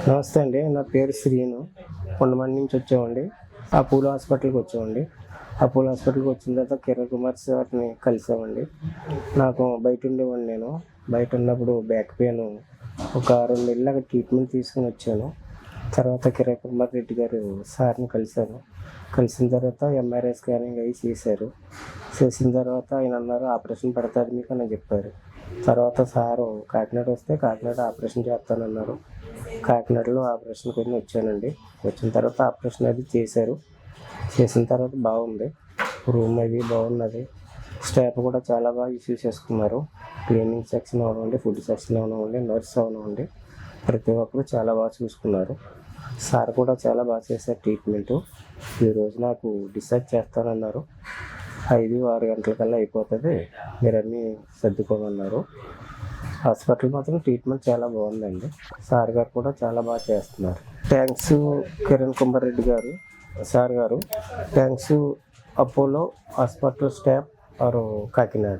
నమస్తే అండి. నా పేరు శ్రీను. కొండమంది నుంచి వచ్చామండి. అపోలో హాస్పిటల్కి వచ్చామండి. అపోలో హాస్పిటల్కి వచ్చిన తర్వాత కిరణ్ కుమార్ సార్ని కలిసామండి. నాకు బయట ఉండేవాడిని. నేను బయట ఉన్నప్పుడు బ్యాక్ పెయిన్ ఒక 2 నెలలు అక్కడ ట్రీట్మెంట్ తీసుకుని వచ్చాను. తర్వాత కిరణ్ కుమార్ రెడ్డి గారు సార్ని కలిశాను. కలిసిన తర్వాత ఎంఆర్ఐ స్కానింగ్ అవి చేశారు. చేసిన తర్వాత ఆయన అన్నారు ఆపరేషన్ పడుతుంది మీకు అని చెప్పారు. తర్వాత సారు కాకినాడ వస్తే కాకినాడ ఆపరేషన్ చేస్తానన్నారు. కాకినాడలో ఆపరేషన్ కింద వచ్చానండి. వచ్చిన తర్వాత ఆపరేషన్ అది చేశారు. చేసిన తర్వాత బాగుంది. రూమ్ అది బాగున్నది. స్టాఫ్ కూడా చాలా బాగా ఇష్యూ చేసుకున్నారు. క్లీనింగ్ సెక్షన్ అవనివ్వండి, ఫుడ్ సెక్షన్ అవనివ్వండి, నర్స్ అవనివ్వండి, ప్రతి ఒక్కరు చాలా బాగా చూసుకున్నారు. సార్ కూడా చాలా బాగా చేశారు ట్రీట్మెంటు. ఈరోజు నాకు డిశ్చార్జ్ చేస్తానన్నారు. 5-6 గంటలకల్లా అయిపోతుంది, మీరు అన్నీ సర్దుకోమన్నారు. హాస్పిటల్ మాత్రం ట్రీట్మెంట్ చాలా బాగుందండి. సార్ గారు కూడా చాలా బాగా చేస్తున్నారు. థ్యాంక్స్ కిరణ్ కుమార్ రెడ్డి గారు, సార్ గారు. థ్యాంక్స్ అపోలో హాస్పిటల్ స్టాఫ్ ఆర్ కాకినాడ.